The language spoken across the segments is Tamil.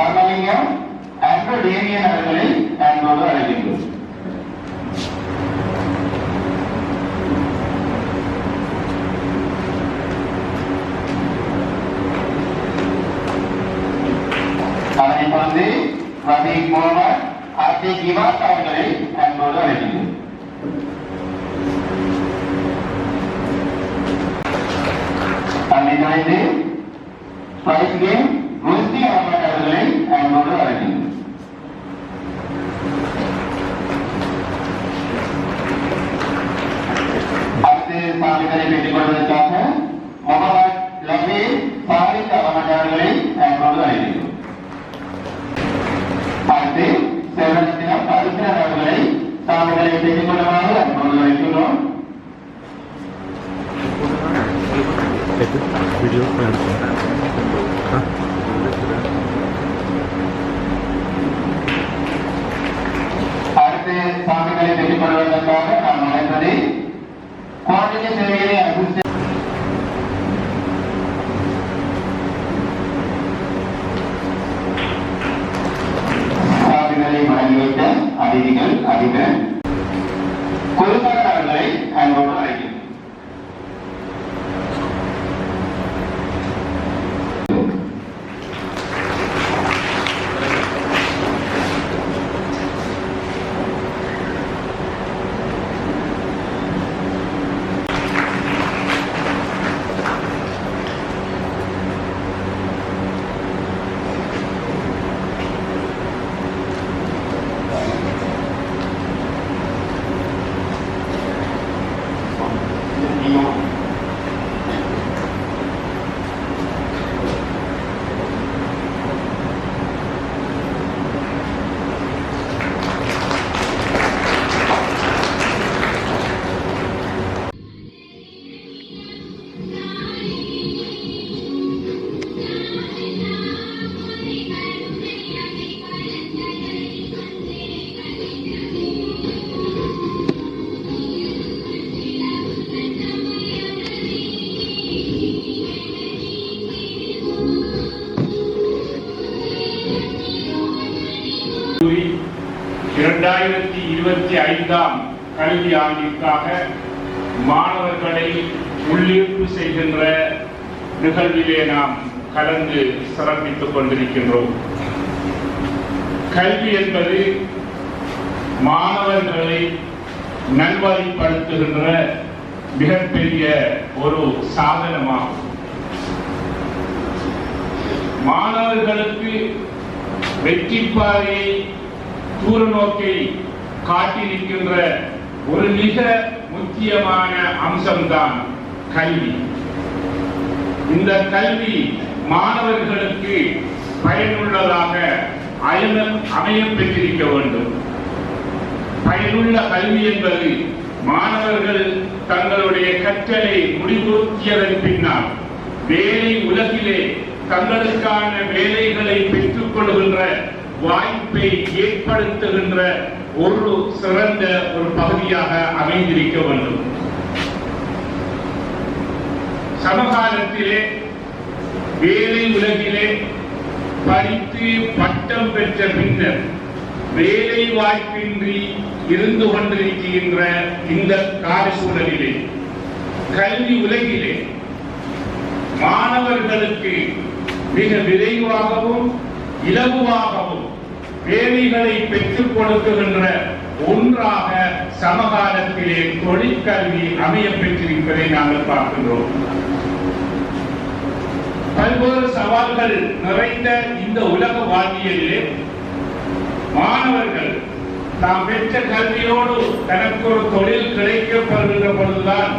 தர்மலிங்கம் அன்பு டேனியன் அவர்களை அன்போடு அழைக்கின்றோம். அதனை தொடர்ந்து ரபீக் முகமது ஆசிக் இவாஸ் அவர்களை அன்போடு அழைக்கின்றோம். அதனை தொடர்ந்து ஸ்பைஸ் கேம் முஸ்தி அகமது அவர்களை அன்போடு அழைக்கின்றோம். அடுத்து சான்றிதழை பெற்றுக் கொள்வதற்காக முகமது லபீர் சாரிக் அகமது அவர்களை அன்போடு அழைக்கின்றோம். அடுத்து சேவனத்தினர் பரிசுனர் அவர்களை சான்றிதழை பெற்றுக் கொள்ளுமாறு அன்போடு அழைக்கின்றோம். அடுத்து சான்றிதழை பெற்றுக் கொள்வதற்காக நாம் அழைப்பது குவாலிட்டி சேவைகளை அபிவிருத்தி சான்றிதழை வழங்கி வைத்த அதிதிகள் அதிபர் குழுக்கள் அவர்களை அன்போடு அழைக்கிறோம். கல்வி ஆண்டிற்காக மாணவர்களை உள்ளீர்ப்பு செய்கின்ற நிகழ்விலே நாம் கலந்து சிறப்பித்துக் கொண்டிருக்கின்றோம். கல்வி என்பது மாணவர்களை நல்வழிப்படுத்துகின்ற மிகப்பெரிய ஒரு சாதனமாகும். மாணவர்களுக்கு வெற்றி பாதையை தூர நோக்கை காட்டியிருக்கின்ற ஒரு மிக முக்கியமான அம்சம்தான் கல்வி. இந்த கல்வி மாணவர்களுக்கு பயனுள்ளதாக அமைய பெற்றிருக்க வேண்டும். பயனுள்ள கல்வி என்பது மாணவர்கள் தங்களுடைய கற்றலை முடிவுறுத்தியதன் பின்னால் வேலை உலகிலே தங்களுக்கான வேலைகளை பெற்றுக் கொள்கின்ற வாய்ப்பை ஏற்படுத்துகின்ற ஒரு சிறந்த ஒரு பகுதியாக அமைந்திருக்க வேண்டும். சமகாலத்திலே வேலை உலகிலே படித்து பட்டம் பெற்ற பின்னர் வேலை வாய்ப்பின்றி இருந்து கொண்டிருக்கின்ற இந்த கால சூழலிலே கல்வி உலகிலே மாணவர்களுக்கு மிக விரைவாகவும் இலகுவாகவும் வேலைகளை பெற்றுக் கொடுக்கின்ற ஒன்றாக சமகாலத்திலே தொழிற்கல்வி அமைய பெற்றிருப்பதை நாங்கள் பார்க்கின்றோம். பல்வேறு சவால்கள் நிறைந்த இந்த உலக வாழ்வியலிலே மாணவர்கள் தாம் பெற்ற கல்வியோடு தனக்கு ஒரு தொழில் கிடைக்கப்படுகின்ற பொழுதுதான்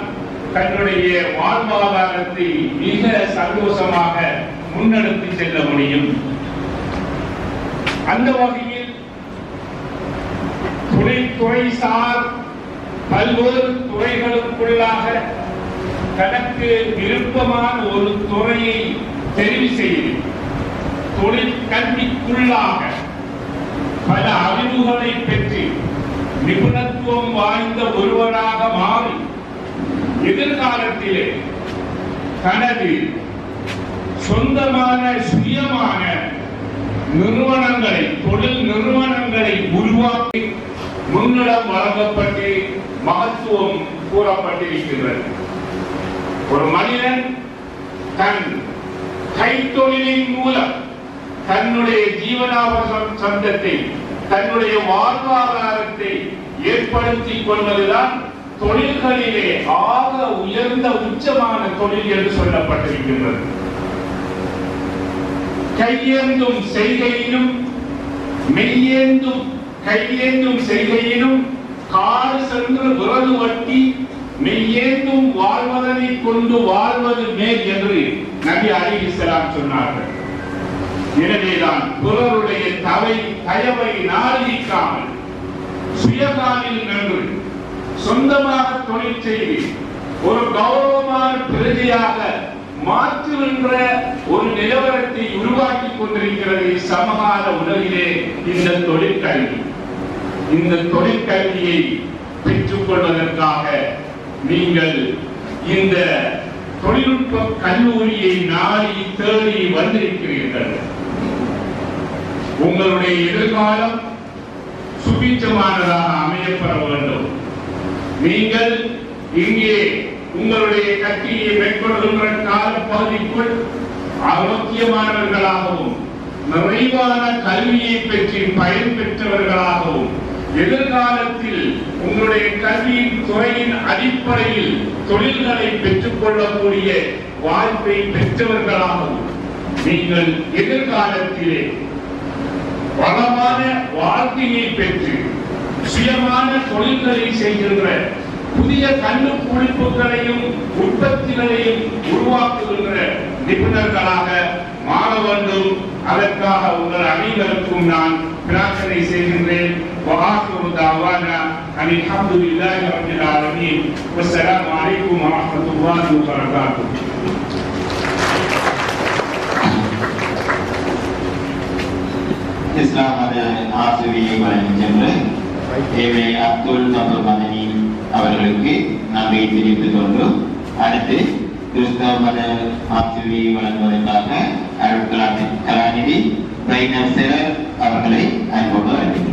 தன்னுடைய வாழ்வாதாரத்தை மிக சந்தோஷமாக முன்னெடுத்து செல்ல முடியும். அந்த வகையில் தொழில்துறை சார் பல்வேறு துறைகளுக்குள்ளாக தனக்கு விருப்பமான ஒரு துறையை தெரிவு செய்து தொழிற்கல்விக்குள்ளாக பல அறிவுகளை பெற்று நிபுணத்துவம் வாய்ந்த ஒருவராக மாறி எதிர்காலத்திலே தனது சொந்தமான சுயமான நிறுவனங்களை, தொழில் நிறுவனங்களை உருவாக்கி முன்னிடம் வழங்கப்பட்டு மகத்துவம் கூறப்பட்டிருக்கிறது. ஒரு மனிதன் தன் கைத்தொழிலின் மூலம் தன்னுடைய ஜீவனாவசர சந்தத்தை, தன்னுடைய வாழ்வாதாரத்தை ஏற்படுத்திக் கொள்வதுதான் தொழில்களிலே ஆக உயர்ந்த உச்சமான தொழில் என்று சொல்லப்பட்டிருக்கின்றது. கையேந்தும் செய்கையிலும் மெய்யேந்தும் கையேந்தும் செய்கையிலும் காடு சென்று விரது வட்டி மெய்யேந்தும் வாழ்வதனை கொண்டு வாழ்வது மேல் என்று நபி அலைஹிஸ்ஸலாம் சொன்னார்கள். எனவேதான் பிறருடைய தயவை நாடிக்காமல் சுயகாலில் நின்று சொந்தமாக தொழில் செய்து ஒரு கௌரவமான பிரஜையாக மாற்றுகின்ற ஒரு நிலவரத்தை உருவாக்கி கொண்டிருக்கிறது சமகால உலகிலே இந்த தொழிற்கல்வி. இந்த தொழிற்கல்வியை பெற்றுக் கொள்வதற்காக நீங்கள் இந்த தொழில்நுட்ப கல்லூரியை நாடி தேடி வந்திருக்கிறீர்கள். உங்களுடைய எதிர்காலம் சுபீட்சமானதாக அமையப்பெற வேண்டும். நீங்கள் இங்கே உங்களுடைய கல்வியை மேற்கொள்கின்ற காலப்பகுதிக்குள் ஆரோக்கியமானவர்களாகவும் நிறைவான கல்வியை பெற்று பயன் பெற்றவர்களாகவும் எதிர்காலத்தில் உங்களுடைய கல்வியின் துறையின் அடிப்படையில் தொழில்களை பெற்றுக் கொள்ளக்கூடிய வாய்ப்பை பெற்றவர்களாகவும் நீங்கள் எதிர்காலத்திலே வளமான வாழ்க்கையை பெற்று சுயமான தொழில்களை செய்கின்ற புதிய கண்டுபிடிப்புகளையும் உற்பத்திகளையும் உருவாக்குகின்ற நிபுணர்களாக மாற வேண்டும். அதற்காக உங்கள் அனைவருக்கும் நான் பிரார்த்தனை செய்கின்றேன். وآخر دعوانا أن الحمد لله رب العالمين والسلام عليكم ورحمة الله وبركاته. இஸ்லாம் மத ஆசிரியை வழங்கி சென்று ஏழை அப்துல் சபுல் மதனி அவர்களுக்கு நன்றியை தெரிவித்துக் கொண்டு அடுத்து கிறிஸ்தவ மத ஆசிரியை வழங்குவதற்காக அருள் கலாநிதி அவர்களை அன்போடு அழைக்கின்றனர்.